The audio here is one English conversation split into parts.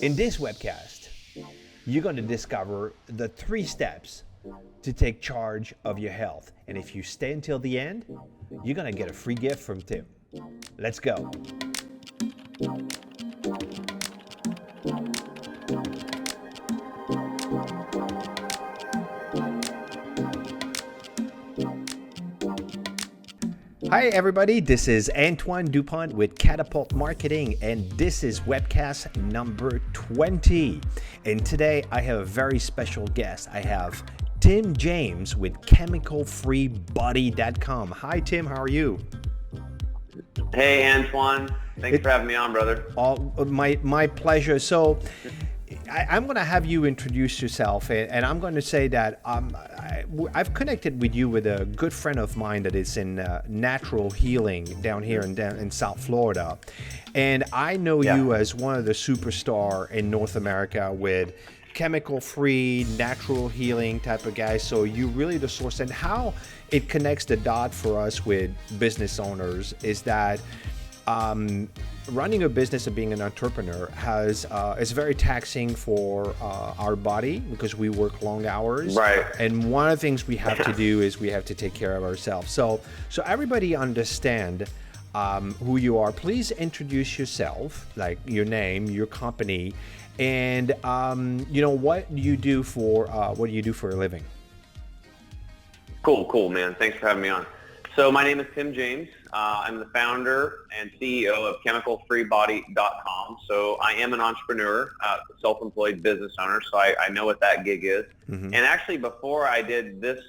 In this webcast, you're going to discover the 3 steps to take charge of your health. And if you stay until the end, you're going to get a free gift from Tim. Let's go. Hi everybody, this is Antoine Dupont with Katapult.Marketing, and this is Webcast number 20. And today I have a very special guest. I have Tim James with ChemicalFreeBody.com. Hi Tim, how are you? Hey Antoine, thanks for having me on, brother. My pleasure. So I'm going to have you introduce yourself, and I'm going to say that I've connected with you with a good friend of mine that is in natural healing down here in South Florida. And I know you as one of the superstar in North America with chemical-free, natural healing type of guys. So you're really the source. And how it connects the dot for us with business owners is that running a business and being an entrepreneur is very taxing for our body because we work long hours. Right. And one of the things we have to do is we have to take care of ourselves. So everybody understand who you are. Please introduce yourself, like your name, your company, and what you do for a living. Cool, man. Thanks for having me on. So my name is Tim James. I'm the founder and CEO of ChemicalFreeBody.com. So I am an entrepreneur, self-employed business owner, so I know what that gig is. Mm-hmm. And actually, before I did this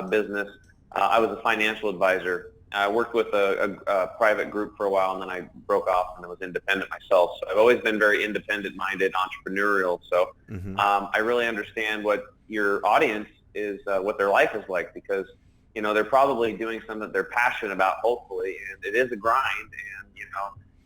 business, I was a financial advisor. I worked with a private group for a while, and then I broke off and I was independent myself. So I've always been very independent-minded, entrepreneurial. So I really understand what your audience is, what their life is like, because they're probably doing something that they're passionate about, hopefully, and it is a grind, and,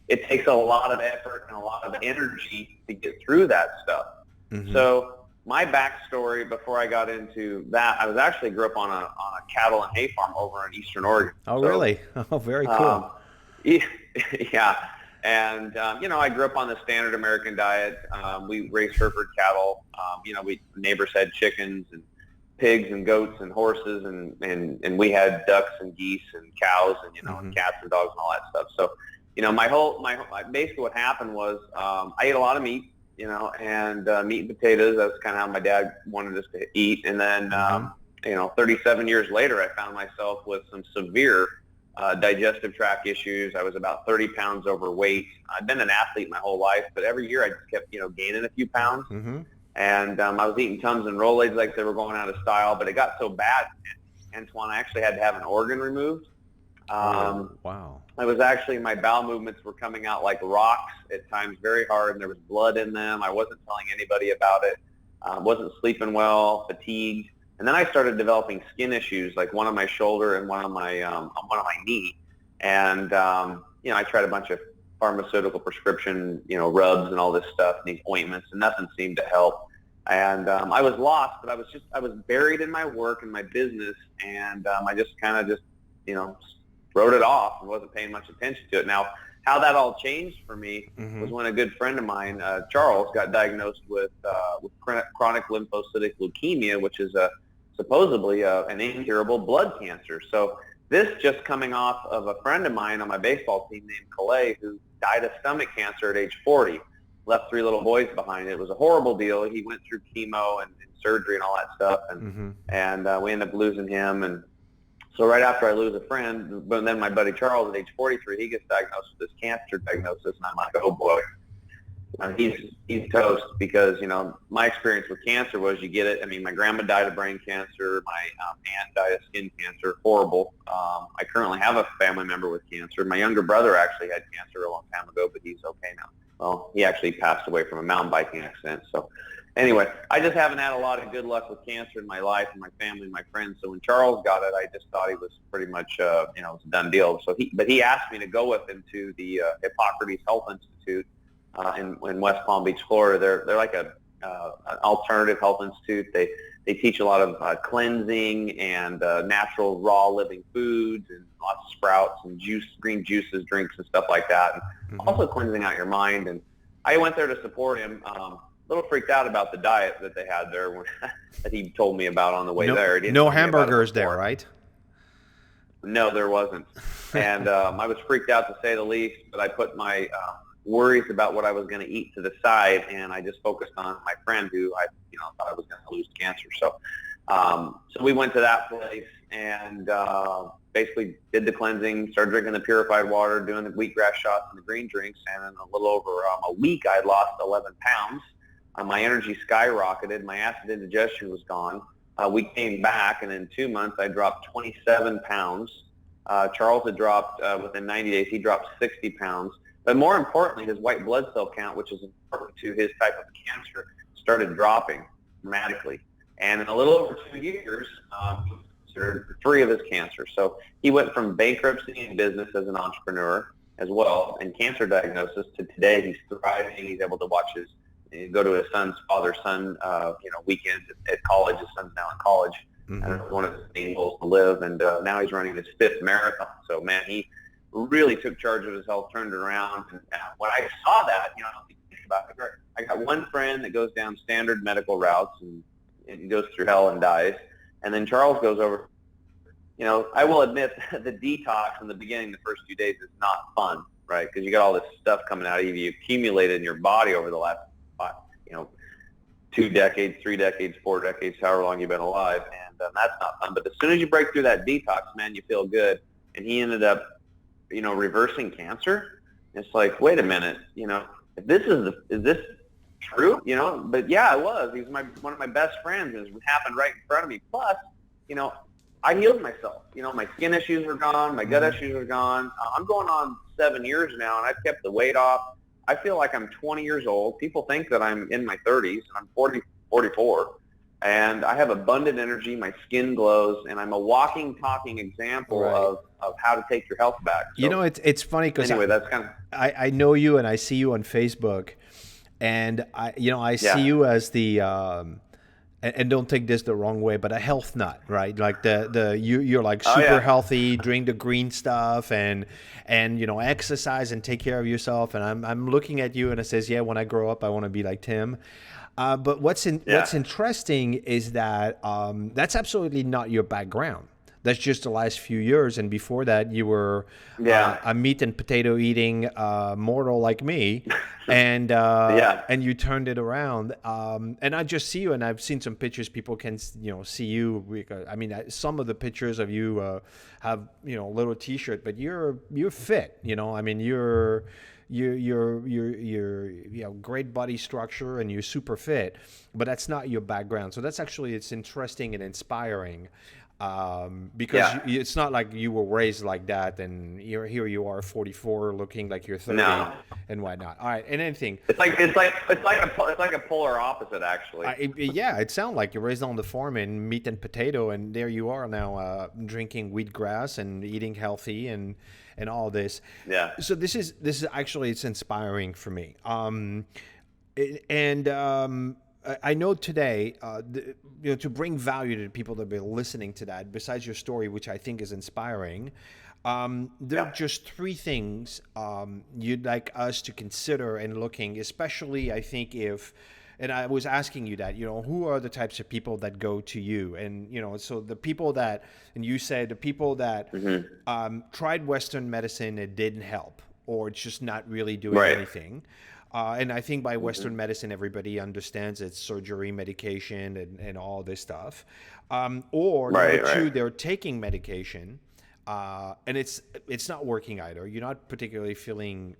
it takes a lot of effort and a lot of energy to get through that stuff. Mm-hmm. So my backstory before I got into that, I was actually grew up on a cattle and hay farm over in Eastern Oregon. Oh, so, really? Oh, very cool. Yeah. And, I grew up on the standard American diet. We raised Hereford cattle. Neighbors had chickens and pigs and goats and horses, and we had ducks and geese and cows and and cats and dogs and all that stuff. So basically what happened was I ate a lot of meat, and meat and potatoes. That's kind of how my dad wanted us to eat. And then 37 years later, I found myself with some severe digestive tract issues. I was about 30 pounds overweight. I've been an athlete my whole life, but every year I just kept gaining a few pounds. Mm-hmm. And I was eating Tums and Rolaids like they were going out of style, but it got so bad, Antoine, I actually had to have an organ removed. Wow. My bowel movements were coming out like rocks at times, very hard, and there was blood in them. I wasn't telling anybody about it. Wasn't sleeping well, fatigued. And then I started developing skin issues, like one on my shoulder and one on my knee. And, I tried a bunch of pharmaceutical prescription, rubs and all this stuff, and these ointments, and nothing seemed to help. And I was lost, but I was buried in my work and my business, and I just kind of wrote it off and wasn't paying much attention to it. Now, how that all changed for me was when a good friend of mine, Charles, got diagnosed with chronic lymphocytic leukemia, which is supposedly an incurable blood cancer. So this just coming off of a friend of mine on my baseball team named Calais, who died of stomach cancer at age 40, left 3 little boys behind. It was a horrible deal. He went through chemo and surgery and all that stuff, and we ended up losing him. And so right after I lose a friend, but then my buddy Charles at age 43, he gets diagnosed with this cancer diagnosis, and I'm like, oh boy. He's toast, because my experience with cancer was you get it. I mean, my grandma died of brain cancer. My aunt died of skin cancer. Horrible. I currently have a family member with cancer. My younger brother actually had cancer a long time ago, but he's okay now. Well, he actually passed away from a mountain biking accident. So anyway, I just haven't had a lot of good luck with cancer in my life and my family and my friends. So when Charles got it, I just thought he was pretty much, it was a done deal. So he asked me to go with him to the Hippocrates Health Institute in West Palm Beach, Florida. They're like an alternative health institute. They teach a lot of cleansing and natural raw living foods and lots of sprouts and green juices, drinks and stuff like that. And also cleansing out your mind. And I went there to support him. A little freaked out about the diet that they had there that he told me about on the way there. He didn't No tell me about it hamburgers there, before. right? No, there wasn't. And I was freaked out to say the least, but I put my worries about what I was going to eat to the side, and I just focused on my friend who I thought I was going to lose cancer. So so we went to that place and basically did the cleansing, started drinking the purified water, doing the wheatgrass shots and the green drinks, and in a little over a week I had lost 11 pounds. My energy skyrocketed. My acid indigestion was gone. We came back, and in 2 months, I dropped 27 pounds. Charles had dropped, within 90 days, he dropped 60 pounds. But more importantly, his white blood cell count, which is important to his type of cancer, started dropping dramatically. And in a little over 2 years, he considered free of his cancer. So he went from bankruptcy in business as an entrepreneur as well, and cancer diagnosis, to today he's thriving. He's able to watch go to his father-son, weekends at college. His son's now in college, and it's one of his main goals to live. And now he's running his 5th marathon. So man, he really took charge of his health, turned it around. And when I saw that, I got one friend that goes down standard medical routes and goes through hell and dies, and then Charles goes over. I will admit the detox in the beginning, the first few days, is not fun, right? Because you got all this stuff coming out of you. You accumulated in your body over the last 2 decades, 3 decades, 4 decades, however long you've been alive, and that's not fun. But as soon as you break through that detox, man, you feel good. And he ended up, reversing cancer. It's like, wait a minute, if this is this true? But yeah, it was. He was one of my best friends, and it happened right in front of me. Plus, I healed myself. My skin issues are gone, my gut issues are gone. I'm going on 7 years now, and I've kept the weight off. I feel like I'm 20 years old. People think that I'm in my 30s, and I'm 44, and I have abundant energy. My skin glows, and I'm a walking, talking example of how to take your health back. So, it's funny because anyway, that's kind of I know you, and I see you on Facebook, and I see you as the and don't take this the wrong way, but a health nut, right? Like you're like super healthy, drink the green stuff, and exercise and take care of yourself. And I'm looking at you, and it says, yeah, when I grow up, I want to be like Tim. But what's interesting is that that's absolutely not your background. That's just the last few years, and before that, you were a meat and potato eating mortal like me, and you turned it around. And I just see you, and I've seen some pictures. People can see you. I mean, some of the pictures of you have little T-shirt, but you're fit. I mean, you're great body structure, and you're super fit, but that's not your background. So it's interesting and inspiring. Because it's not like you were raised like that, and here you are, 44, looking like you're 30 and whatnot. All right, and anything. It's like a polar opposite, actually. It sounds like you're raised on the farm in meat and potato, and there you are now drinking wheatgrass and eating healthy and all this. Yeah. So this is actually, it's inspiring for me. I know today, to bring value to the people that have been listening to that, besides your story, which I think is inspiring, there are just 3 things you'd like us to consider and looking, especially I think and I was asking you that, who are the types of people that go to you? And, so the people that, and you said the people that tried Western medicine, it didn't help, or it's just not really doing anything. And I think by Western medicine, everybody understands it's surgery, medication, and all this stuff. Or number 2, they're taking medication, and it's not working either. You're not particularly feeling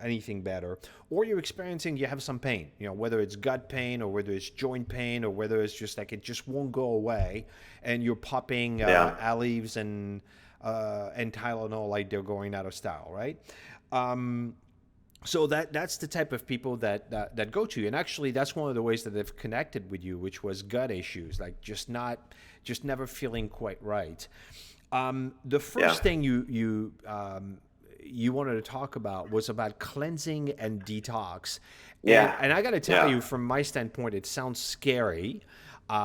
anything better, or you're experiencing, you have some pain. Whether it's gut pain, or whether it's joint pain, or whether it's just like it just won't go away, and you're popping Aleve and Tylenol like they're going out of style, right? So that's the type of people that go to you. And actually, that's one of the ways that they've connected with you, which was gut issues, like just never feeling quite right. The first thing you wanted to talk about was about cleansing and detox. And I got to tell you, from my standpoint, it sounds scary, but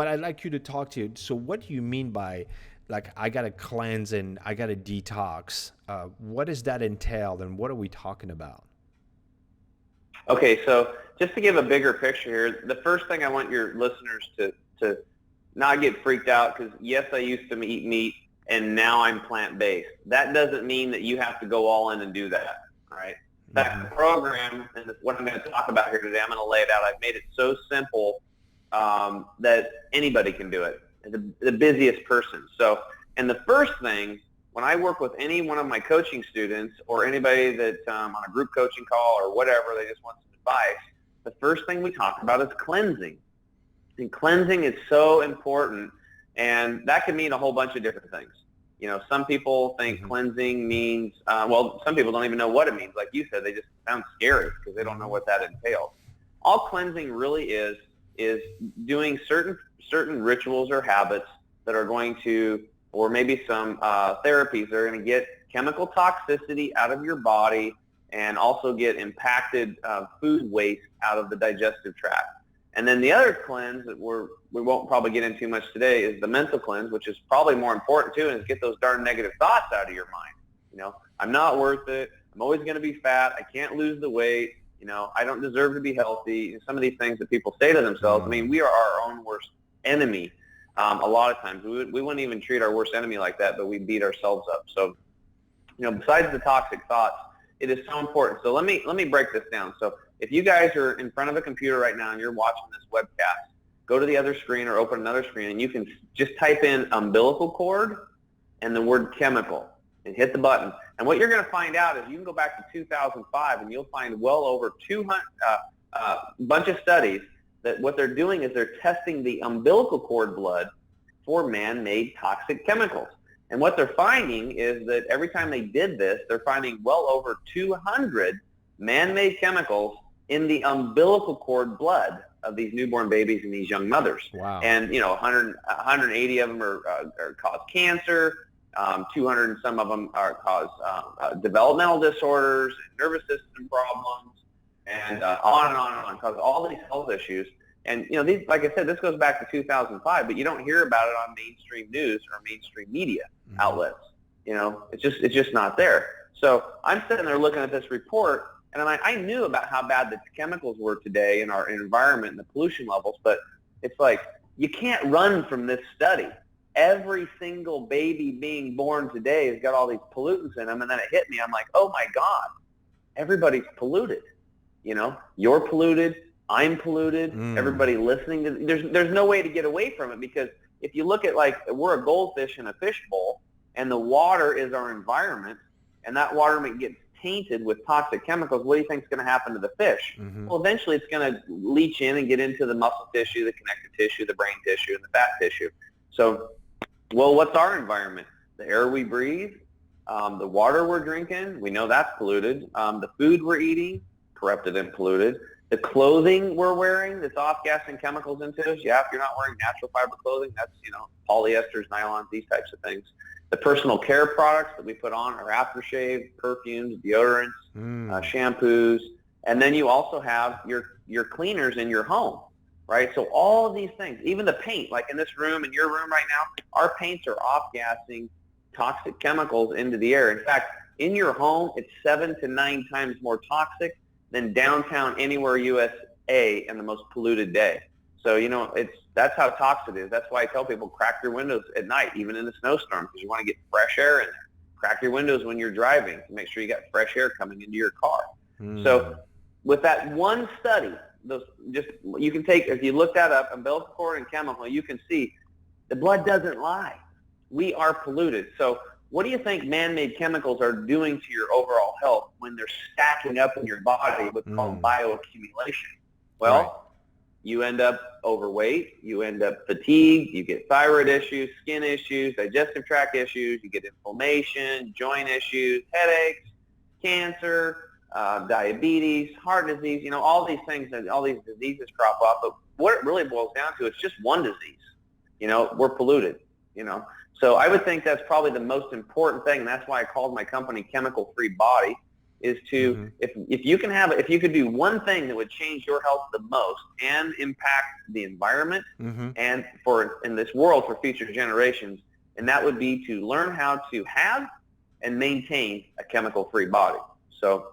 I'd like you to talk to you. So what do you mean by, like, I got to cleanse and I got to detox? What does that entail, and what are we talking about? Okay, so just to give a bigger picture here, the first thing I want your listeners to not get freaked out, because yes, I used to eat meat and now I'm plant-based. That doesn't mean that you have to go all in and do that, all right? In fact, the program, and what I'm going to talk about here today, I'm going to lay it out. I've made it so simple that anybody can do it, the busiest person. So, and the first thing, when I work with any one of my coaching students or anybody that on a group coaching call or whatever, they just want some advice, the first thing we talk about is cleansing. And cleansing is so important, and that can mean a whole bunch of different things. You know, some people think cleansing means, well, some people don't even know what it means. Like you said, they just sound scary because they don't know what that entails. All cleansing really is doing certain rituals or habits that are going to, or maybe some therapies that are going to get chemical toxicity out of your body and also get impacted food waste out of the digestive tract. And then the other cleanse that we won't probably get into much today is the mental cleanse, which is probably more important too, and is get those darn negative thoughts out of your mind. You know, I'm not worth it. I'm always going to be fat. I can't lose the weight. You know, I don't deserve to be healthy. Some of these things that people say to themselves, I mean, we are our own worst enemy. A lot of times we wouldn't even treat our worst enemy like that, but we beat ourselves up. So, you know, besides the toxic thoughts, it is so important. So let me break this down. So if you guys are in front of a computer right now and you're watching this webcast, go to the other screen or open another screen and you can just type in umbilical cord and the word chemical and hit the button. And what you're going to find out is you can go back to 2005 and you'll find well over 200 bunch of studies that what they're doing is they're testing the umbilical cord blood for man-made toxic chemicals. And what they're finding is that every time they did this, they're finding well over 200 man-made chemicals in the umbilical cord blood of these newborn babies and these young mothers. Wow. And, you know, 180 of them are cause cancer. 200 and some of them are cause developmental disorders, nervous system problems, and on and on and on, cause all these health issues. And, you know, these, like I said, this goes back to 2005, but you don't hear about it on mainstream news or mainstream media outlets. You know, it's just not there. So I'm sitting there looking at this report, and I knew about how bad the chemicals were today in our environment and the pollution levels, but it's like you can't run from this study. Every single baby being born today has got all these pollutants in them, and then it hit me. I'm like, oh my God, everybody's polluted. You know, you're polluted. I'm polluted. Everybody listening to there's no way to get away from it, because if you look at, like, we're a goldfish in a fishbowl, and the water is our environment, and that water gets tainted with toxic chemicals. What do you think is going to happen to the fish? Well, eventually it's going to leach in and get into the muscle tissue, the connective tissue, the brain tissue, and the fat tissue. So, well, what's our environment? The air we breathe, the water we're drinking, we know that's polluted. The food we're eating, corrupted and polluted. The clothing we're wearing that's off-gassing chemicals into us. Yeah, if you're not wearing natural fiber clothing, that's, you know, polyesters, nylons, these types of things. The personal care products that we put on are aftershave, perfumes, deodorants, shampoos. And then you also have your cleaners in your home, right? So all of these things, even the paint, like in this room, in your room right now, our paints are off-gassing toxic chemicals into the air. In fact, in your home, it's 7 to 9 times more toxic than downtown anywhere USA in the most polluted day. So, you know, that's how toxic it is. That's why I tell people, crack your windows at night, even in a snowstorm, because you want to get fresh air in there. Crack your windows when you're driving to make sure you got fresh air coming into your car. So with that one study, you can take, if you look that up, umbilical cord and chemical, you can see the blood doesn't lie. We are polluted. So what do you think man-made chemicals are doing to your overall health when they're stacking up in your body, what's called bioaccumulation? Well, you end up overweight, you end up fatigued, you get thyroid issues, skin issues, digestive tract issues, you get inflammation, joint issues, headaches, cancer, diabetes, heart disease, you know, all these things, all these diseases crop up. But what it really boils down to, it's just one disease. You know, we're polluted, you know. So I would think that's probably the most important thing. And that's why I called my company Chemical Free Body, is to, if you could do one thing that would change your health the most and impact the environment and in this world for future generations, and that would be to learn how to have and maintain a chemical-free body. So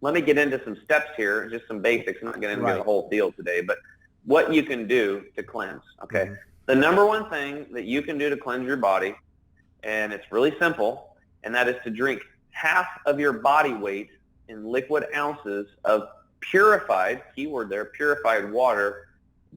let me get into some steps here, just some basics. I'm not getting into Right. the whole deal today, but what you can do to cleanse, okay? Mm-hmm. The number one thing that you can do to cleanse your body, and it's really simple, and that is to drink half of your body weight in liquid ounces of purified, keyword there, purified water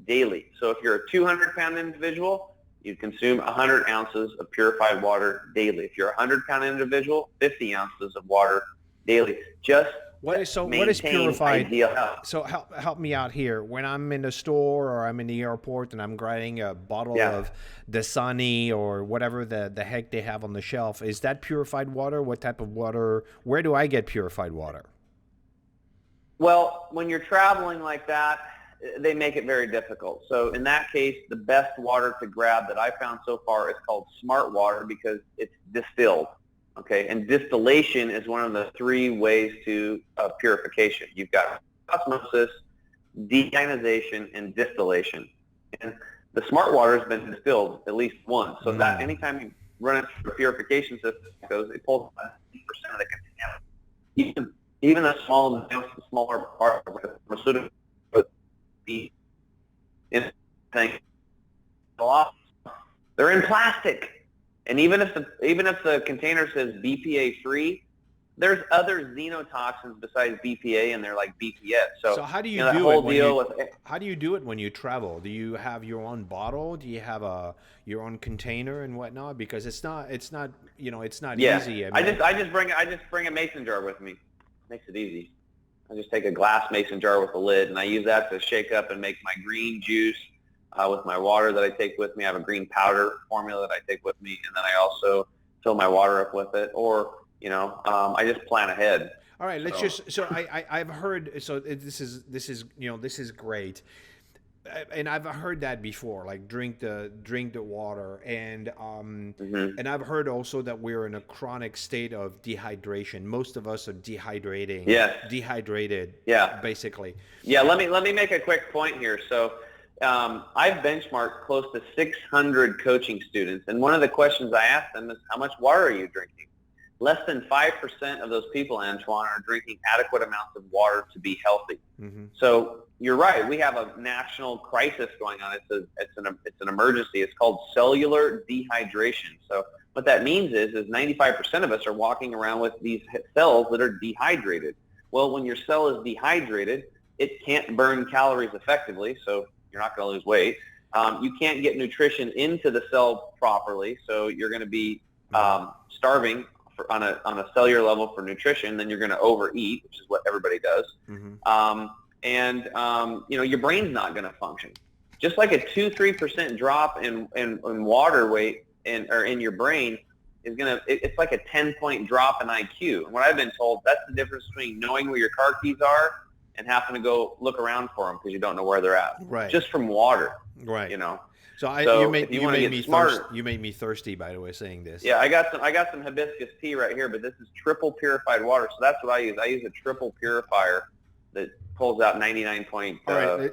daily. So if you're a 200-pound individual, you consume 100 ounces of purified water daily. If you're a 100-pound individual, 50 ounces of water daily. Just What is maintain purified? ideal health. So help me out here. When I'm in the store or I'm in the airport and I'm grabbing a bottle of Dasani or whatever the heck they have on the shelf, is that purified water? What type of water? Where do I get purified water? Well, when you're traveling like that, they make it very difficult. So in that case, the best water to grab that I found so far is called smart water because it's distilled. Okay, and distillation is one of the three ways to purification. You've got osmosis, deionization, and distillation. And the smart water has been distilled at least once. So that anytime you run it through a purification system, it pulls 50% of the contaminants. Even a smaller part of the pharmaceutical, the thing, they're in plastic. And even if the container says BPA free, there's other xenotoxins besides BPA, and they're like BPS. So how do you how do you do it when you travel? Do you have your own bottle? Do you have your own container and whatnot? Because it's not it's not easy. I just bring a mason jar with me. Makes it easy. I just take a glass mason jar with a lid, and I use that to shake up and make my green juice. With my water that I take with me. I have a green powder formula that I take with me, and then I also fill my water up with it. Or, I just plan ahead. All right, I've heard, this is great. And I've heard that before, like drink the water, and and I've heard also that we're in a chronic state of dehydration. Most of us are dehydrated, basically. Yeah, let me make a quick point here. So I've benchmarked close to 600 coaching students, and one of the questions I ask them is, how much water are you drinking? Less than 5% of those people, Antoine, are drinking adequate amounts of water to be healthy. Mm-hmm. So you're right. We have a national crisis going on. It's an emergency. It's called cellular dehydration. So what that means is 95% of us are walking around with these cells that are dehydrated. Well, when your cell is dehydrated, it can't burn calories effectively, so you're not going to lose weight. You can't get nutrition into the cell properly, so you're going to be starving on a cellular level for nutrition. Then you're going to overeat, which is what everybody does. Mm-hmm. Your brain's not going to function. Just like a 2-3% drop in water weight in your brain is it's like a 10-point drop in IQ. And what I've been told, that's the difference between knowing where your car keys are and having to go look around for them because you don't know where they're at. Right. Just from water. Right. So you made me thirsty, by the way, saying this. Yeah, I got some hibiscus tea right here, but this is triple purified water. So that's what I use. I use a triple purifier that pulls out 99.9% of the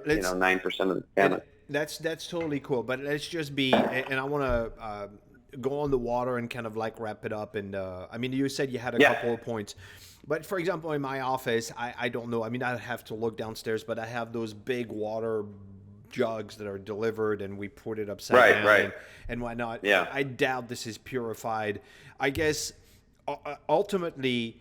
contaminants. That's totally cool. But let's just be, and I want to go on the water and kind of like wrap it up. And you said you had a couple of points. But for example, in my office, I don't know. I have to look downstairs, but I have those big water jugs that are delivered, and we put it upside down and whatnot. Yeah. I doubt this is purified. I guess ultimately,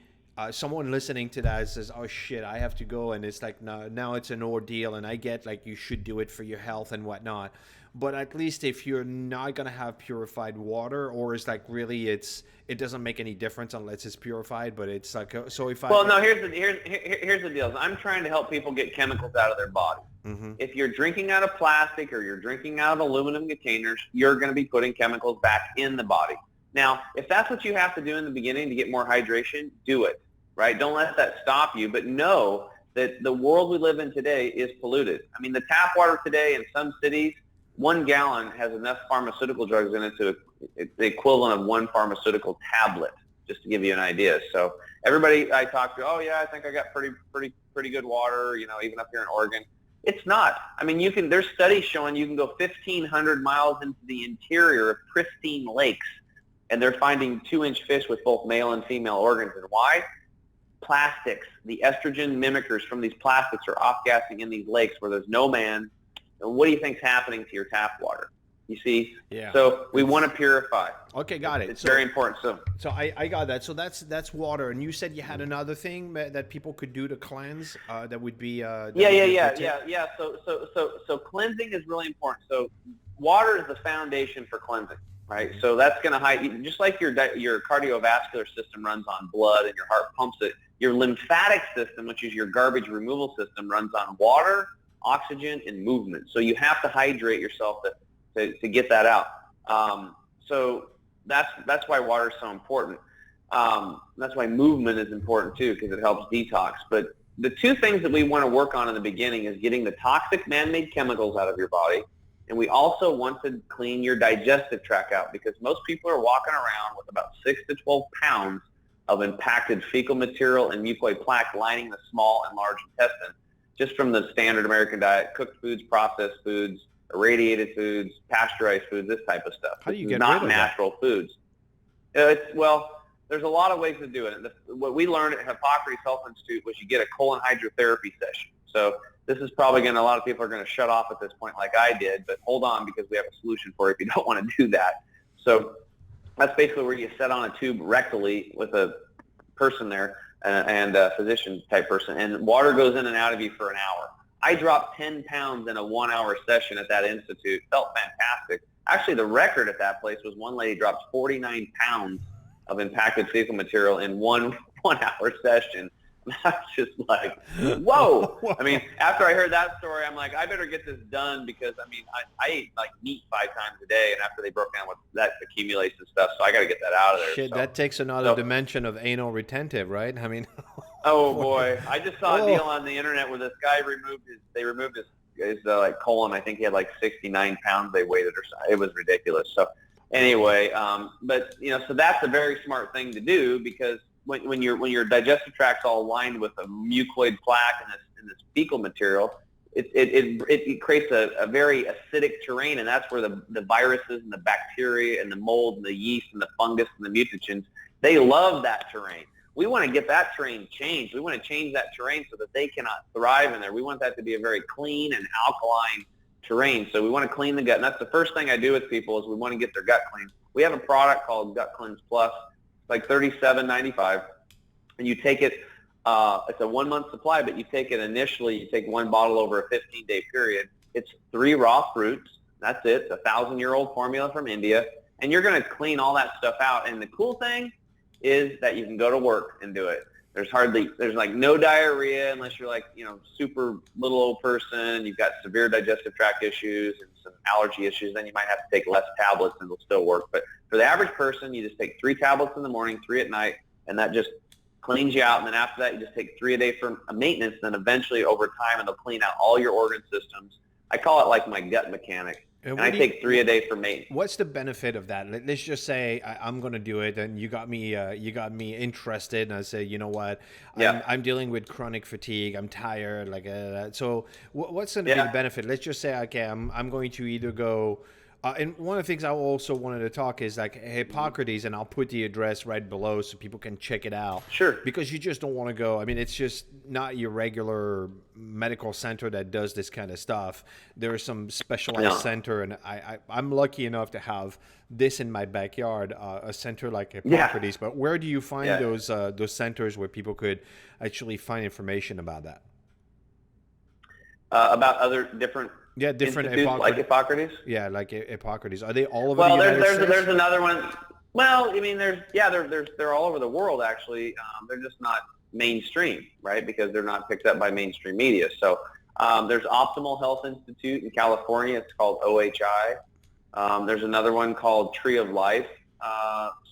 someone listening to that says, "Oh shit, I have to go," and it's like now it's an ordeal. And I get like you should do it for your health and whatnot. But at least if you're not gonna have purified water, or it's like really it doesn't make any difference unless it's purified. But it's like here's the deal. I'm trying to help people get chemicals out of their body. Mm-hmm. If you're drinking out of plastic or you're drinking out of aluminum containers, you're going to be putting chemicals back in the body. Now, if that's what you have to do in the beginning to get more hydration, do it. Right? Don't let that stop you. But know that the world we live in today is polluted. The tap water today in some cities, 1 gallon has enough pharmaceutical drugs in it to it's the equivalent of 1 pharmaceutical tablet, just to give you an idea. So everybody I talk to, oh yeah, I think I got pretty good water, even up here in Oregon. It's not. There's studies showing you can go 1,500 miles into the interior of pristine lakes, and they're finding 2-inch fish with both male and female organs. And why? plastics, the estrogen mimickers from these plastics are off-gassing in these lakes where there's no man. And what do you think's happening to your tap water? You see? Yeah. So we want to purify. Okay, got it. It's very important. So I got that. So that's water. And you said you had another thing that people could do to cleanse. That would be. Yeah. So cleansing is really important. So water is the foundation for cleansing, right? So that's going to just like your cardiovascular system runs on blood and your heart pumps it. Your lymphatic system, which is your garbage removal system, runs on water, oxygen, and movement. So you have to hydrate yourself to get that out. So that's why water is so important. That's why movement is important too, because it helps detox. But the two things that we want to work on in the beginning is getting the toxic man-made chemicals out of your body, and we also want to clean your digestive tract out, because most people are walking around with about 6 to 12 pounds of impacted fecal material and mucoid plaque lining the small and large intestine, just from the standard American diet: cooked foods, processed foods, irradiated foods, pasteurized foods, this type of stuff. How do you get not rid of natural foods? There's a lot of ways to do it. What we learned at Hippocrates Health Institute was you get a colon hydrotherapy session. So this is probably a lot of people are going to shut off at this point like I did, but hold on, because we have a solution for it if you don't want to do that. So that's basically where you set on a tube rectally with a person there and a physician type person, and water goes in and out of you for an hour. I dropped 10 pounds in a 1-hour session at that institute. Felt fantastic. Actually, the record at that place was one lady dropped 49 pounds of impacted fecal material in one 1-hour session. I was just like, whoa. I mean, after I heard that story, I'm like, I better get this done, because, I eat like meat 5 times a day, and after they broke down what that accumulates and stuff, so I got to get that out of there. Shit, that takes another dimension of anal retentive, right? I mean. Oh boy, I just saw a deal on the internet where this guy removed his colon. I think he had like 69 pounds they weighed it or something. It was ridiculous. So anyway, but so that's a very smart thing to do, because when your digestive tract's all lined with a mucoid plaque and this fecal material, it creates a very acidic terrain, and that's where the viruses and the bacteria and the mold and the yeast and the fungus and the mutagens, they love that terrain. We want to get that terrain changed. We want to change that terrain so that they cannot thrive in there. We want that to be a very clean and alkaline terrain. So we want to clean the gut. And that's the first thing I do with people, is we want to get their gut clean. We have a product called Gut Cleanse Plus. It's like $37.95. And you take it, it's a 1-month supply, but you take it initially, you take 1 bottle over a 15-day period. It's 3 raw fruits. That's it. It's a 1,000-year-old formula from India. And you're going to clean all that stuff out. And the cool thing is that you can go to work and do it. There's like no diarrhea unless you're like, super little old person, you've got severe digestive tract issues and some allergy issues, then you might have to take less tablets and it'll still work. But for the average person, you just take 3 tablets in the morning, 3 at night, and that just cleans you out. And then after that, you just take 3 a day for maintenance. Then eventually over time, it'll clean out all your organ systems. I call it like my gut mechanic. And I take 3 a day for maintenance. What's the benefit of that? Let's just say I'm going to do it, and you got me interested, and I say, you know what, I'm dealing with chronic fatigue, I'm tired, so what's going to be the benefit? Let's just say, okay, I'm going to either go. And one of the things I also wanted to talk is like Hippocrates, and I'll put the address right below so people can check it out. Sure. Because you just don't want to go. I mean, it's just not your regular medical center that does this kind of stuff. There is some specialized center, and I'm lucky enough to have this in my backyard, a center like Hippocrates. But where do you find those centers where people could actually find information about that? About other different different Hippocrates. Like Hippocrates? Yeah, like Hippocrates. Are they all over the United States? There's another one. Well, I mean, they're all over the world, actually. They're just not mainstream, right, because they're not picked up by mainstream media. So there's Optimal Health Institute in California. It's called OHI. There's another one called Tree of Life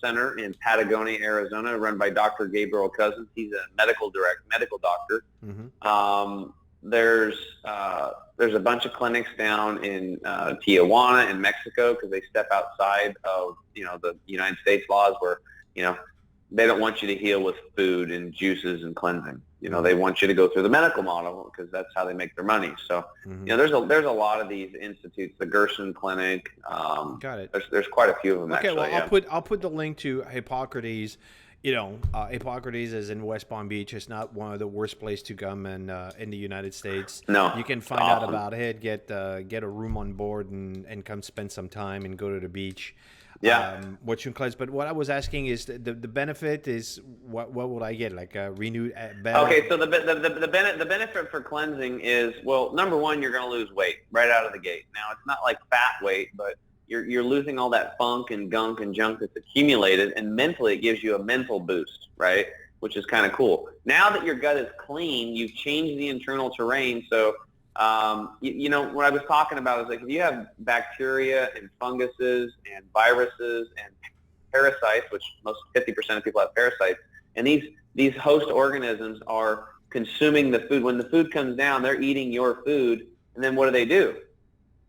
Center in Patagonia, Arizona, run by Dr. Gabriel Cousins. He's a medical doctor. Mm-hmm. There's a bunch of clinics down in Tijuana in Mexico, because they step outside of the United States laws, where they don't want you to heal with food and juices and cleansing. They want you to go through the medical model, because that's how they make their money. So there's a lot of these institutes. The Gerson Clinic. Got it. There's quite a few of them. Okay, actually, well I'll put the link to Hippocrates Hippocrates is in West Palm Beach. It's not one of the worst places to come in the United States. No, You can it's find out awesome. about it, get a room on board, and come spend some time and go to the beach. Yeah. What you cleanse. But what I was asking is the benefit is what would I get? Like a renewed better? Okay, so the benefit for cleansing is, well, number one, you're going to lose weight right out of the gate. Now, it's not like fat weight, but you're losing all that funk and gunk and junk that's accumulated, and mentally it gives you a mental boost, right, which is kind of cool. Now that your gut is clean, you've changed the internal terrain. So, what I was talking about is like if you have bacteria and funguses and viruses and parasites, which most 50% of people have parasites, and these host organisms are consuming the food. When the food comes down, they're eating your food, and then what do?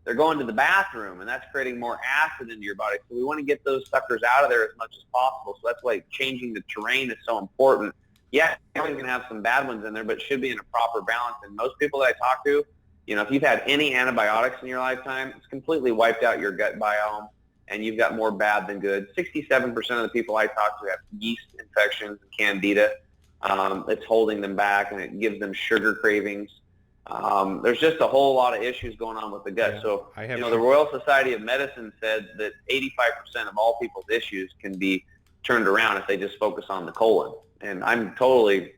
They're going to the bathroom, and that's creating more acid into your body. So we want to get those suckers out of there as much as possible. So that's why changing the terrain is so important. Yeah, you're always going to have some bad ones in there, but it should be in a proper balance. And most people that I talk to, if you've had any antibiotics in your lifetime, it's completely wiped out your gut biome, and you've got more bad than good. 67% of the people I talk to have yeast infections and candida. It's holding them back, and it gives them sugar cravings. There's just a whole lot of issues going on with the gut. Yeah, So, the Royal Society of Medicine said that 85% of all people's issues can be turned around if they just focus on the colon. And I'm totally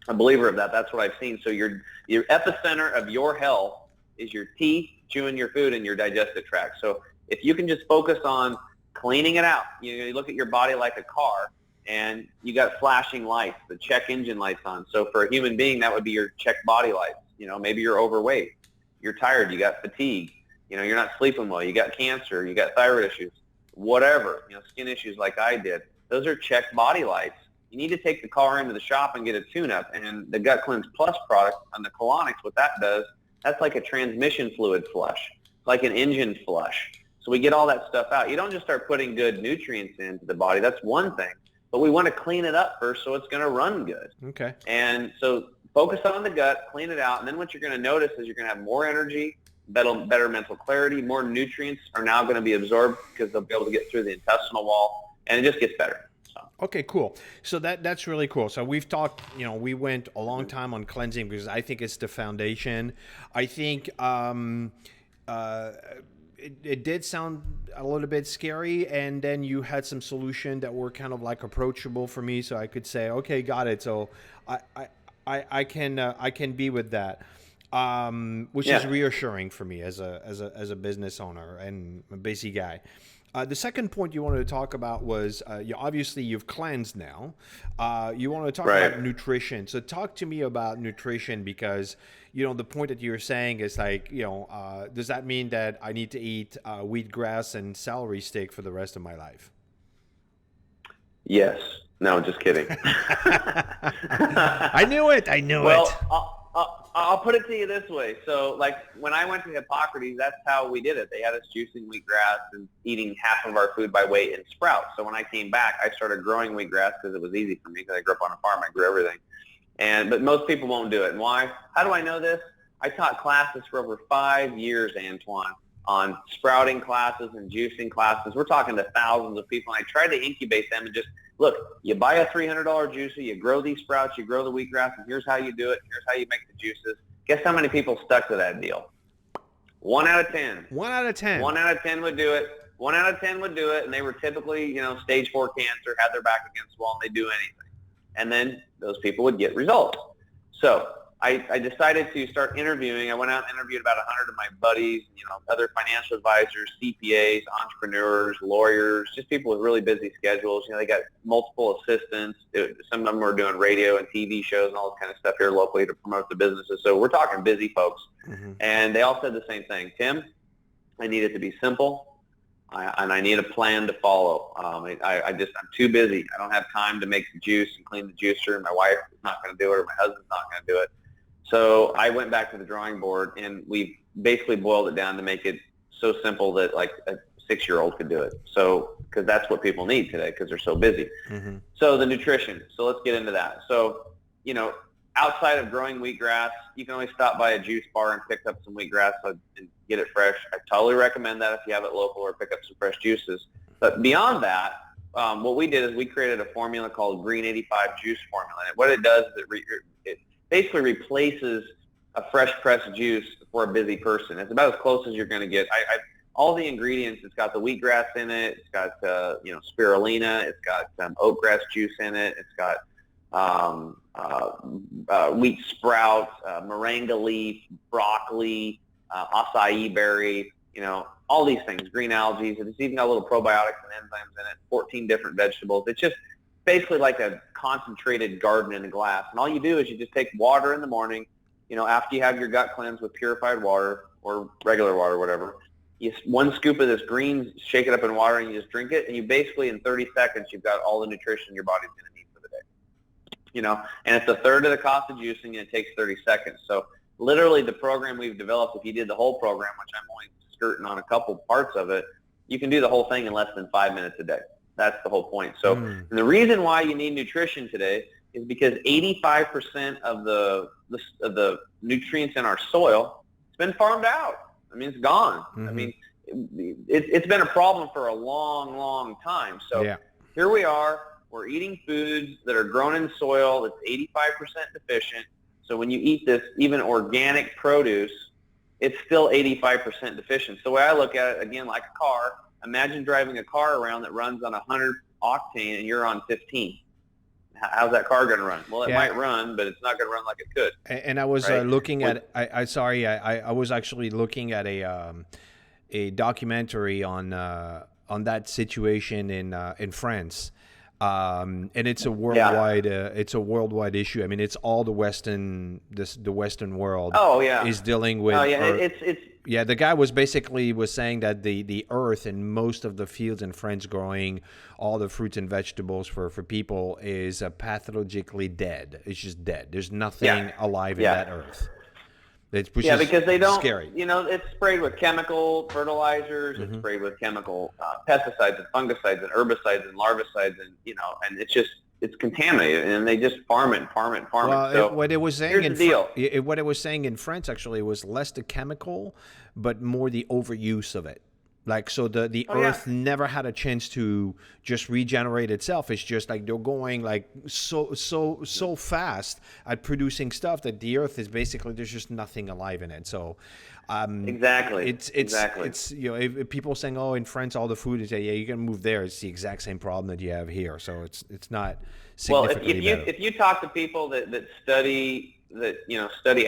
a believer of that. That's what I've seen. So your epicenter of your health is your teeth, chewing your food, and your digestive tract. So if you can just focus on cleaning it out, you look at your body like a car, and you got flashing lights, the check engine lights on. So for a human being, that would be your check body lights. Maybe you're overweight, you're tired, you got fatigue, you're not sleeping well, you got cancer, you got thyroid issues, whatever, skin issues like I did. Those are check body lights. You need to take the car into the shop and get a tune-up. And the Gut Cleanse Plus product on the colonics, what that does, that's like a transmission fluid flush. It's like an engine flush. So we get all that stuff out. You don't just start putting good nutrients into the body. That's one thing. But we want to clean it up first so it's going to run good. Okay. And so focus on the gut, clean it out. And then what you're going to notice is you're going to have more energy, better mental clarity, more nutrients are now going to be absorbed because they'll be able to get through the intestinal wall, and it just gets better. Okay, cool. So that's really cool. So we've talked, we went a long time on cleansing because I think it's the foundation. I think it did sound a little bit scary, and then you had some solution that were kind of like approachable for me, so I could say, okay, got it. So I can be with that, which is reassuring for me as a business owner and a busy guy. The second point you wanted to talk about was obviously you've cleansed now. You want to talk about nutrition. So talk to me about nutrition because, the point that you're saying is like, does that mean that I need to eat wheatgrass and celery stick for the rest of my life? Yes. No, just kidding. I knew it. Well, I'll put it to you this way. So, like, when I went to Hippocrates, that's how we did it. They had us juicing wheatgrass and eating half of our food by weight in sprouts. So when I came back, I started growing wheatgrass because it was easy for me because I grew up on a farm. I grew everything. But most people won't do it. And why? How do I know this? I taught classes for over 5 years, Antoine, on sprouting classes and juicing classes. We're talking to thousands of people. And I tried to incubate them and just, look, you buy a $300 juicer, you grow these sprouts, you grow the wheatgrass, and here's how you do it, and here's how you make the juices. Guess how many people stuck to that deal? 1 out of 10. 1 out of 10. 1 out of 10 would do it. 1 out of 10 would do it, and they were typically, stage 4 cancer, had their back against the wall, and they'd do anything. And then those people would get results. So I decided to start interviewing. I went out and interviewed about 100 of my buddies, other financial advisors, CPAs, entrepreneurs, lawyers, just people with really busy schedules. They got multiple assistants. Some of them were doing radio and TV shows and all this kind of stuff here locally to promote the businesses. So we're talking busy folks. Mm-hmm. And they all said the same thing. Tim, I need it to be simple. And I need a plan to follow. I'm too busy. I don't have time to make the juice and clean the juicer. My wife is not going to do it, or my husband's not going to do it. So I went back to the drawing board, and we basically boiled it down to make it so simple that like a 6-year-old could do it. So, because that's what people need today because they're so busy. Mm-hmm. So the nutrition. So let's get into that. So, outside of growing wheatgrass, you can always stop by a juice bar and pick up some wheatgrass and get it fresh. I totally recommend that if you have it local, or pick up some fresh juices. But beyond that, what we did is we created a formula called Green 85 Juice Formula. And what it does is it basically replaces a fresh pressed juice for a busy person. It's about as close as you're going to get. All the ingredients, it's got the wheatgrass in it. It's got, spirulina. It's got oatgrass juice in it. It's got wheat sprouts, moringa leaf, broccoli, acai berry, all these things, green algae. It's even got little probiotics and enzymes in it, 14 different vegetables. It's just basically like a concentrated garden in a glass. And all you do is you just take water in the morning, after you have your gut cleansed with purified water or regular water, whatever. One scoop of this green, shake it up in water, and you just drink it. And you basically, in 30 seconds, you've got all the nutrition your body's going to need for the day. And it's a third of the cost of juicing, and it takes 30 seconds. So literally the program we've developed, if you did the whole program, which I'm only skirting on a couple parts of it, you can do the whole thing in less than 5 minutes a day. That's the whole point. So and the reason why you need nutrition today is because 85% of the nutrients in our soil, it's been farmed out. I mean, it's gone. I mean, it's been a problem for a long, long time. So here we are. We're eating foods that are grown in soil that's 85% deficient. So when you eat this, even organic produce, it's still 85% deficient. So the way I look at it, again, like a car, imagine driving a car around that runs on 100 octane and you're on 15. How's that car going to run? Well, it might run, but it's not going to run like it could. And I was looking at, I was actually looking at a documentary on that situation in France. And it's a worldwide issue. I mean, it's all the Western world is dealing with. The guy was saying that the earth and most of the fields in France growing all the fruits and vegetables for people is pathologically dead. It's just dead. There's nothing alive in that earth. Because they don't, scary. It's sprayed with chemical fertilizers, it's sprayed with chemical pesticides and fungicides and herbicides and larvicides, and and it's contaminated, and they just farm it. So what it was saying what it was saying in France actually was less the chemical, but more the overuse of it. Like, so the earth never had a chance to just regenerate itself. It's just like they're going like so fast at producing stuff that the earth is basically, there's just nothing alive in it. So exactly. It's if people saying, oh, in France all the food is you can move there. It's the exact same problem that you have here. So it's not significantly better. If you talk to people that study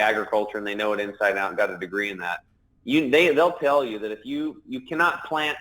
agriculture and they know it inside out and got a degree in that, they'll tell you that if you cannot plant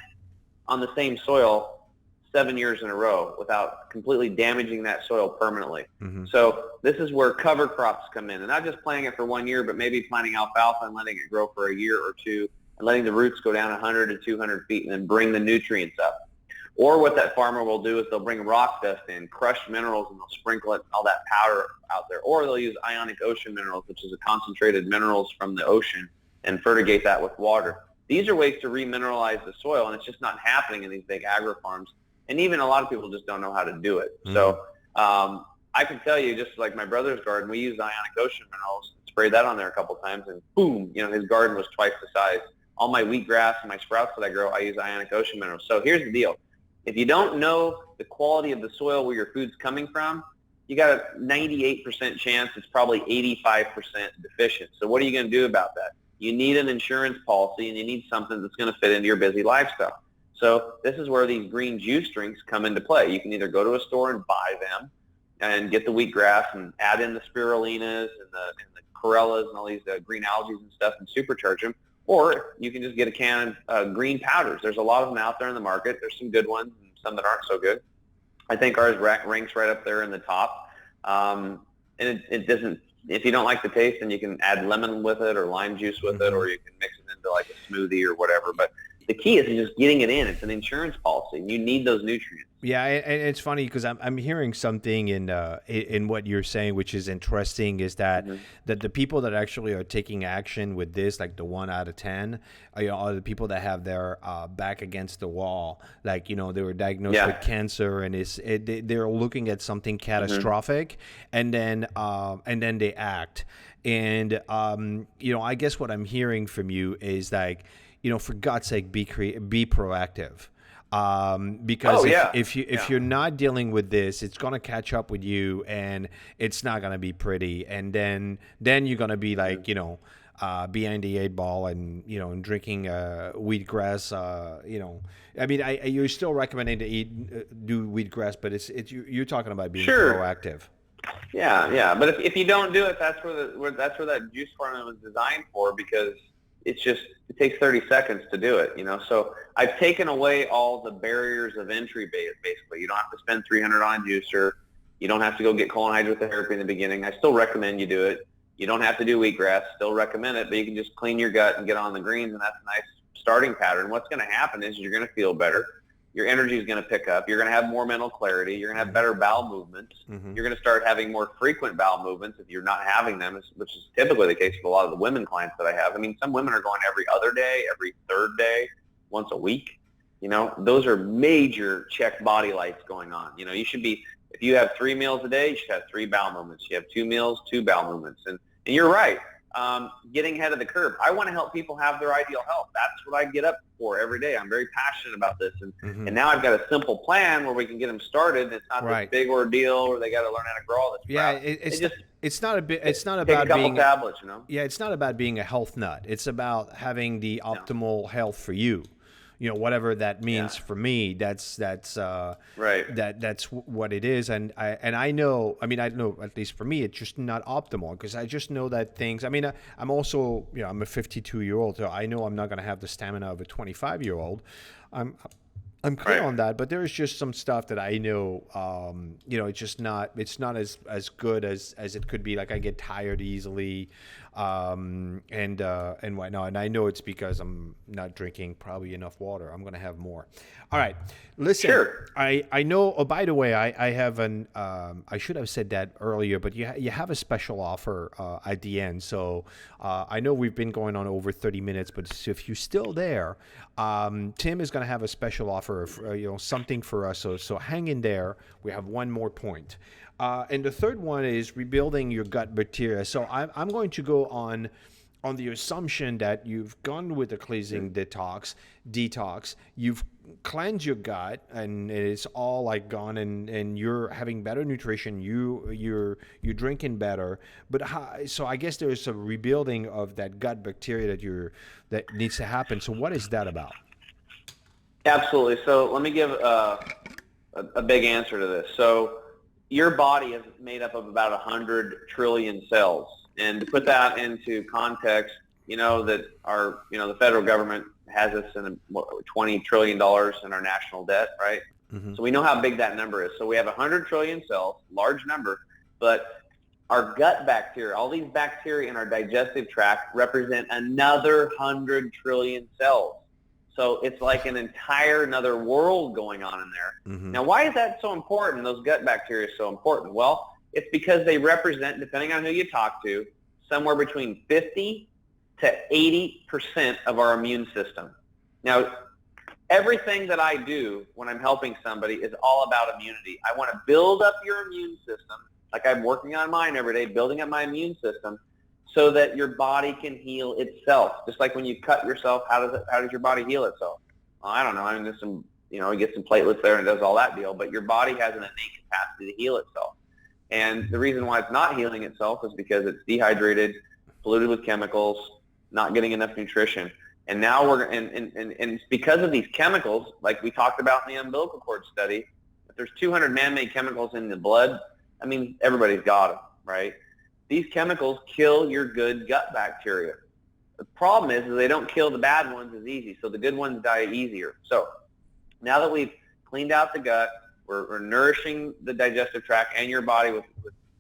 on the same soil 7 years in a row without completely damaging that soil permanently. So this is where cover crops come in, and not just planting it for 1 year, but maybe planting alfalfa and letting it grow for a year or two and letting the roots go down 100 to 200 feet and then bring the nutrients up. Or what that farmer will do is they'll bring rock dust in, crushed minerals, and they'll sprinkle it, all that powder out there. Or they'll use ionic ocean minerals, which is a concentrated minerals from the ocean, and fertigate that with water. These are ways to remineralize the soil, and it's just not happening in these big agri-farms. And even a lot of people just don't know how to do it. So I can tell you, just like my brother's garden, we used ionic ocean minerals, sprayed that on there a couple times, and boom, his garden was twice the size. All my wheatgrass and my sprouts that I grow, I use ionic ocean minerals. So here's the deal. If you don't know the quality of the soil where your food's coming from, you got a 98% chance it's probably 85% deficient. So what are you going to do about that? You need an insurance policy, and you need something that's going to fit into your busy lifestyle. So this is where these green juice drinks come into play. You can either go to a store and buy them and get the wheatgrass and add in the spirulinas and the chlorellas and all these green algae and stuff and supercharge them, or you can just get a can of green powders. There's a lot of them out there in the market. There's some good ones and some that aren't so good. I think ours ranks right up there in the top. And it doesn't, if you don't like the taste, then you can add lemon with it or lime juice with it, or you can mix it into like a smoothie or whatever. But the key is just getting it in. It's an insurance policy. You need those nutrients. Yeah, and it's funny because I'm hearing something in what you're saying, which is interesting, is that that the people that actually are taking action with this, like the 1 out of 10, are the people that have their back against the wall, like they were diagnosed with cancer, and they're looking at something catastrophic, and then they act, and I guess what I'm hearing from you is like, for God's sake, be proactive. Because yeah. if you're not dealing with this, it's gonna catch up with you, and it's not gonna be pretty. And then you're gonna be like, behind the eight ball, and and drinking wheatgrass. I mean, you're still recommending to do wheatgrass, but you're talking about being Sure. proactive. Yeah. But if you don't do it, that's where that juice formula was designed for, because it takes 30 seconds to do it, So I've taken away all the barriers of entry, basically. You don't have to spend $300 on a juicer. You don't have to go get colon hydrotherapy in the beginning. I still recommend you do it. You don't have to do wheatgrass. Still recommend it, but you can just clean your gut and get on the greens, and that's a nice starting pattern. What's going to happen is you're going to feel better. Your energy is going to pick up. You're going to have more mental clarity. You're going to have better bowel movements. Mm-hmm. You're going to start having more frequent bowel movements if you're not having them, which is typically the case for a lot of the women clients that I have. I mean, some women are going every other day, every third day, once a week. Those are major check body lights going on. You should be, if you have 3 meals a day, you should have 3 bowel movements. You have 2 meals, 2 bowel movements. And you're right. Getting ahead of the curve. I want to help people have their ideal health. That's what I get up for every day. I'm very passionate about this. And now I've got a simple plan where we can get them started. It's not this big ordeal where they got to learn how to grow all this crap. It's not about take a couple being tablets, Yeah, it's not about being a health nut. It's about having the optimal health for you. Whatever that means for me, that's right. That's what it is. And I know, at least for me, it's just not optimal, because I just know that things, I'm also, I'm a 52-year-old, so I know I'm not going to have the stamina of a 25-year-old. I'm clear on that, but there's just some stuff that I know, it's not as good as it could be. Like, I get tired easily, and whatnot. And I know it's because I'm not drinking probably enough water. I'm going to have more. All right. Listen, sure. I know, oh, by the way, I have I should have said that earlier, but you have a special offer at the end. So I know we've been going on over 30 minutes, but if you're still there, Tim is going to have a special offer of, something for us. So hang in there. We have one more point. And the third one is rebuilding your gut bacteria. So I'm going to go on the assumption that you've gone with the cleansing detox, you've cleansed your gut, and it's all like gone, and you're having better nutrition, you're drinking better. But so I guess there's a rebuilding of that gut bacteria that needs to happen. So what is that about? Absolutely. So let me give a big answer to this. So your body is made up of about 100 trillion cells. And to put that into context, that the federal government has us in $20 trillion in our national debt, right? Mm-hmm. So we know how big that number is. So we have 100 trillion cells, large number, but our gut bacteria, all these bacteria in our digestive tract represent another 100 trillion cells. So it's like another world going on in there. Mm-hmm. Now, why is that so important? Those gut bacteria are so important. Well, it's because they represent, depending on who you talk to, somewhere between 50 to 80% of our immune system. Now, everything that I do when I'm helping somebody is all about immunity. I want to build up your immune system, like I'm working on mine every day, building up my immune system, so that your body can heal itself. Just like when you cut yourself, how does your body heal itself? Well, I don't know. There's some, you get some platelets there and it does all that deal, but your body has an innate capacity to heal itself. And the reason why it's not healing itself is because it's dehydrated, polluted with chemicals, not getting enough nutrition. And now and it's because of these chemicals, like we talked about in the umbilical cord study. If there's 200 man-made chemicals in the blood, everybody's got them, right? These chemicals kill your good gut bacteria. The problem is they don't kill the bad ones as easy, so the good ones die easier. So now that we've cleaned out the gut, we're nourishing the digestive tract and your body with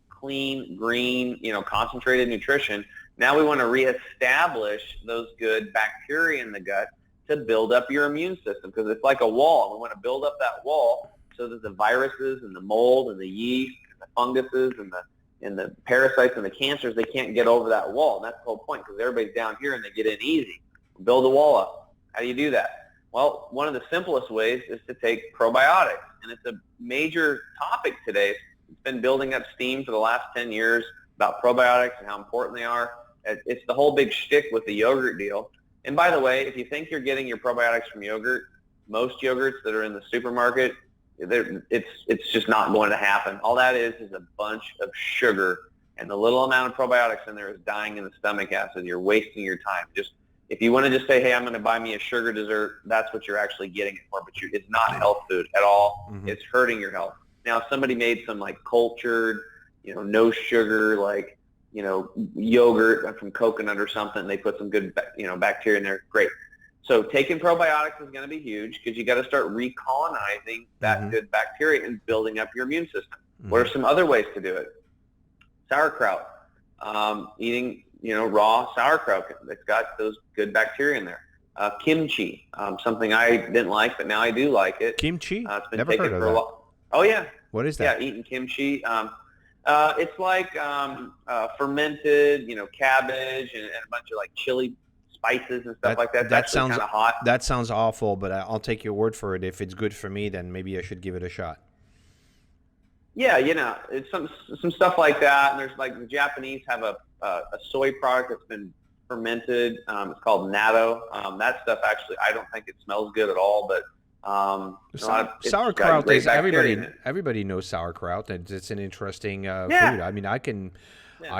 clean, green, concentrated nutrition. Now we want to reestablish those good bacteria in the gut to build up your immune system, because it's like a wall. We want to build up that wall so that the viruses and the mold and the yeast and the funguses and the parasites and the cancers, they can't get over that wall. And that's the whole point, because everybody's down here and they get in easy. Build a wall up. How do you do that? Well, one of the simplest ways is to take probiotics. And it's a major topic today. It's been building up steam for the last 10 years about probiotics and how important they are. It's the whole big shtick with the yogurt deal. And by the way, if you think you're getting your probiotics from yogurt, most yogurts that are in the supermarket, it's just not going to happen. All that is a bunch of sugar, and the little amount of probiotics in there is dying in the stomach acid. You're wasting your time. Just if you want to just say, hey, I'm going to buy me a sugar dessert, that's what you're actually getting it for. But it's not health food at all. Mm-hmm. It's hurting your health. Now, if somebody made some like cultured, no sugar, like, yogurt from coconut or something, they put some good, bacteria in there, great. So taking probiotics is going to be huge because you got to start recolonizing that good bacteria and building up your immune system. What are some other ways to do it? Sauerkraut. Eating, raw sauerkraut. It's got those good bacteria in there. Kimchi, something I didn't like, but now I do like it. Kimchi? It's been Never taken heard of for that. a while. Oh, yeah. What is that? Yeah, eating kimchi. It's like fermented, cabbage and a bunch of like chili spices and stuff like that. That That's sounds kind of hot. That sounds awful, but I'll take your word for it. If it's good for me, then maybe I should give it a shot. Yeah, it's some stuff like that. And there's like the Japanese have a soy product that's been fermented. It's called natto. That stuff actually, I don't think it smells good at all, but sauerkraut is everybody knows sauerkraut. It's an interesting food. I mean, I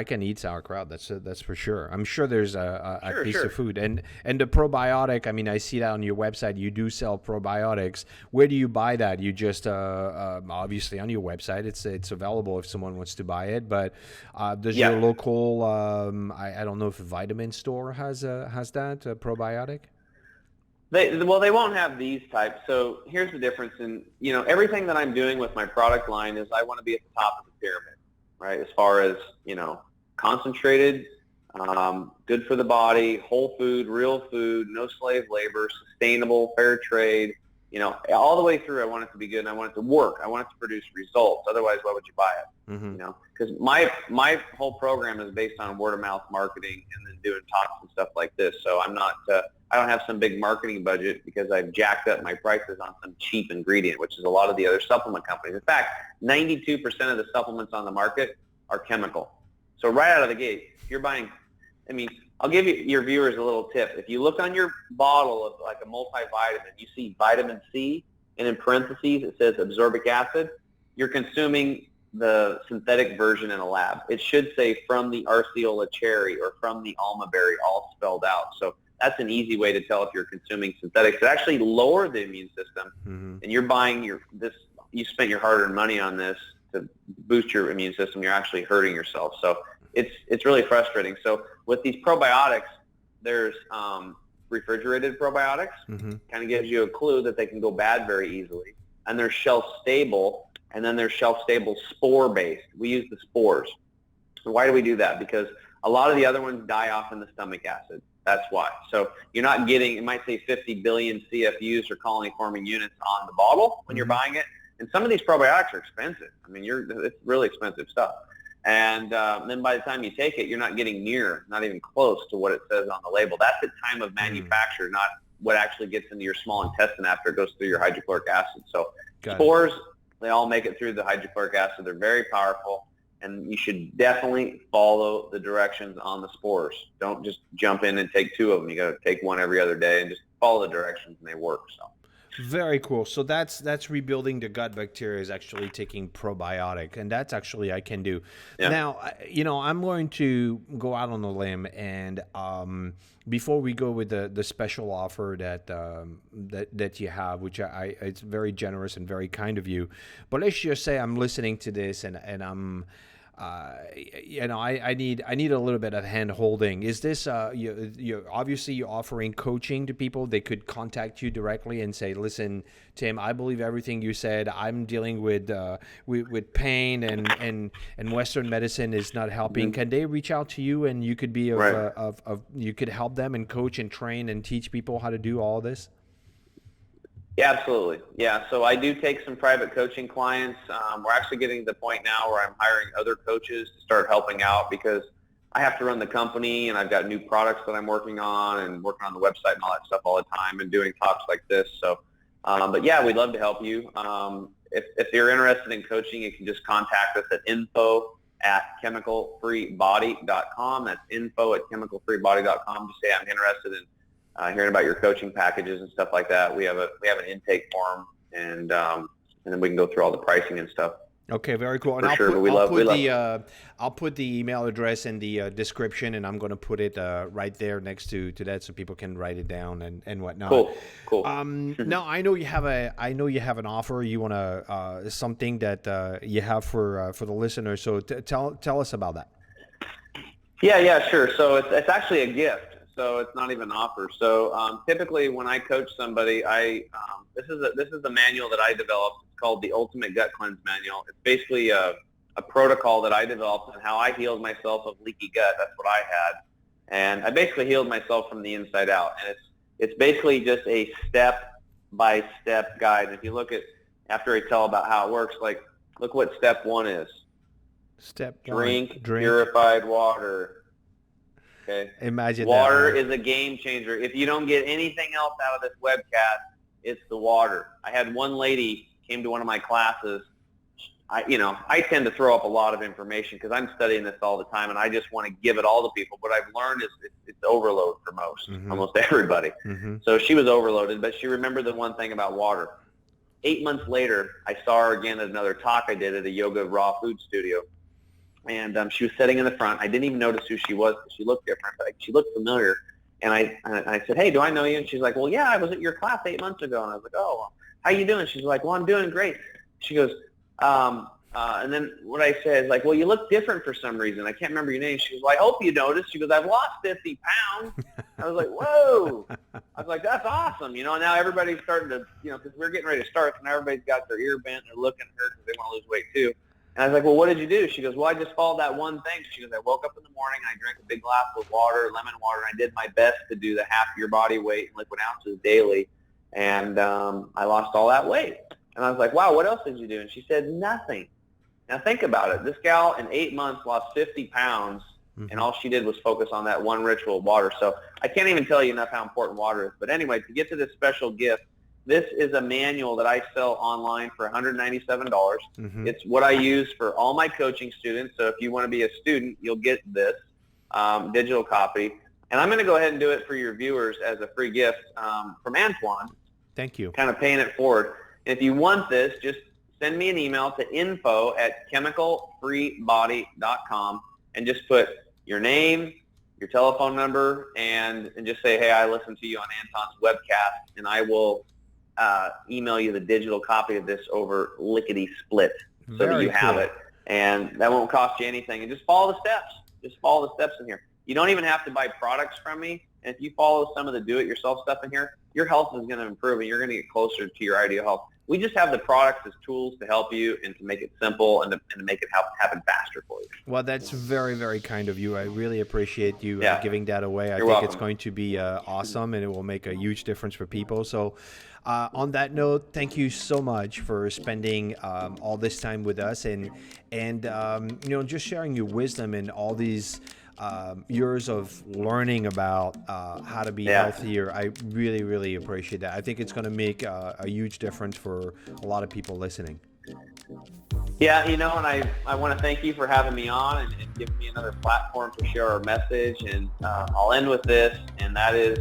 can eat sauerkraut. That's for sure. I'm sure there's a piece of food and the probiotic. I mean, I see that on your website. You do sell probiotics. Where do you buy that? You just obviously on your website. It's available if someone wants to buy it. But does your local I don't know if a vitamin store has that probiotic? They won't have these types. So here's the difference in, everything that I'm doing with my product line is I want to be at the top of the pyramid, right? As far as, concentrated, good for the body, whole food, real food, no slave labor, sustainable, fair trade, all the way through. I want it to be good and I want it to work. I want it to produce results. Otherwise, why would you buy it? Mm-hmm. Because my whole program is based on word of mouth marketing and then doing talks and stuff like this. So I'm not, I don't have some big marketing budget because I've jacked up my prices on some cheap ingredient, which is a lot of the other supplement companies. In fact, 92% of the supplements on the market are chemical. So right out of the gate, if you're buying, I'll give your viewers a little tip. If you look on your bottle of like a multivitamin, you see vitamin C, and in parentheses it says absorbic acid, you're consuming the synthetic version in a lab. It should say from the Arceola cherry or from the alma berry, all spelled out. So that's an easy way to tell if you're consuming synthetics. It actually lower the immune system, and you're buying you spent your hard-earned money on this to boost your immune system. You're actually hurting yourself. So it's really frustrating. So with these probiotics, there's refrigerated probiotics. Kind of gives you a clue that they can go bad very easily. And they're shelf-stable, and then they're shelf-stable spore-based. We use the spores. So why do we do that? Because a lot of the other ones die off in the stomach acid. That's why. So you're not getting, it might say 50 billion CFUs or colony-forming units on the bottle when you're buying it. And some of these probiotics are expensive. It's really expensive stuff. And then by the time you take it, you're not getting near, not even close to what it says on the label. That's at time of manufacture, not what actually gets into your small intestine after it goes through your hydrochloric acid. So spores, they all make it through the hydrochloric acid. They're very powerful, and you should definitely follow the directions on the spores. Don't just jump in and take 2 of them. You got to take 1 every other day and just follow the directions, and they work. So. Very cool. So that's rebuilding the gut bacteria is actually taking probiotic, and that's actually I can do. Yeah. Now, I'm going to go out on a limb, and before we go with the special offer that you have, which it's very generous and very kind of you, but let's just say I'm listening to this and I'm. I need a little bit of hand holding. Is this you're obviously offering coaching to people? They could contact you directly and say, "Listen, Tim, I believe everything you said. I'm dealing with pain and Western medicine is not helping." Can they reach out to you and you could be you could help them and coach and train and teach people how to do all this? Yeah, absolutely. Yeah, so I do take some private coaching clients. We're actually getting to the point now where I'm hiring other coaches to start helping out because I have to run the company and I've got new products that I'm working on and working on the website and all that stuff all the time and doing talks like this. So, but yeah, we'd love to help you. If you're interested in coaching, you can just contact us at info@chemicalfreebody.com. That's info@chemicalfreebody.com. Just say I'm interested in hearing about your coaching packages and stuff like that. We have an intake form, and then we can go through all the pricing and stuff. Okay, very cool. And I'll put the email address in the description, and I'm going to put it right there next to that, so people can write it down and whatnot. Cool. Now I know you have an offer. You want to something that you have for the listeners. So tell us about that. Yeah, sure. So it's actually a gift. So it's not even an offer. So typically when I coach somebody, this is the manual that I developed. It's called the Ultimate Gut Cleanse Manual. It's basically a protocol that I developed on how I healed myself of leaky gut. That's what I had. And I basically healed myself from the inside out. And it's basically just a step-by-step guide. And if you look at, after I tell about how it works, like look what step 1 is. Step 1. Drink purified water. Okay. Imagine water is a game changer. If you don't get anything else out of this webcast, it's the water. I had one lady came to one of my classes. I tend to throw up a lot of information because I'm studying this all the time, and I just want to give it all to people. What I've learned is it's overload for almost everybody. Mm-hmm. So she was overloaded, but she remembered the one thing about water. 8 months later, I saw her again at another talk I did at a yoga raw food studio. And she was sitting in the front. I didn't even notice who she was. She looked different, but she looked familiar. And I said, "Hey, do I know you?" And she's like, "Well, yeah, I was at your class 8 months ago." And I was like, "Oh, well, how you doing?" She's like, "Well, I'm doing great." She goes, and then what I said is like, "Well, you look different for some reason. I can't remember your name." She goes, "Well, I hope you noticed." She goes, "I've lost 50 pounds." I was like, "Whoa." I was like, "That's awesome." Now everybody's starting to, because we're getting ready to start, so now everybody's got their ear bent. They're looking at her because they want to lose weight too. And I was like, "Well, what did you do?" She goes, "Well, I just followed that one thing." She goes, "I woke up in the morning, and I drank a big glass of water, lemon water, and I did my best to do the half your body weight in liquid ounces daily, and I lost all that weight." And I was like, "Wow, what else did you do?" And she said, "Nothing." Now think about it. This gal in 8 months lost 50 pounds, and all she did was focus on that one ritual of water. So I can't even tell you enough how important water is. But anyway, to get to this special gift, this is a manual that I sell online for $197. Mm-hmm. It's what I use for all my coaching students. So if you want to be a student, you'll get this digital copy. And I'm going to go ahead and do it for your viewers as a free gift from Antoine. Thank you. Kind of paying it forward. And if you want this, just send me an email to info@chemicalfreebody.com and just put your name, your telephone number, and just say, "Hey, I listened to you on Anton's webcast," and I will email you the digital copy of this over lickety split so that you have it. And that won't cost you anything. And just follow the steps. Just follow the steps in here. You don't even have to buy products from me. And if you follow some of the do-it-yourself stuff in here, your health is going to improve and you're going to get closer to your ideal health. We just have the products as tools to help you and to make it simple and to make it happen faster for you. Well, that's very, very kind of you. I really appreciate you giving that away. You're think welcome. It's going to be awesome, and it will make a huge difference for people. So on that note, thank you so much for spending all this time with us and just sharing your wisdom and all these years of learning about how to be healthier. I really, really appreciate that. I think it's going to make a huge difference for a lot of people listening. Yeah, and I want to thank you for having me on and giving me another platform to share our message. And I'll end with this, and that is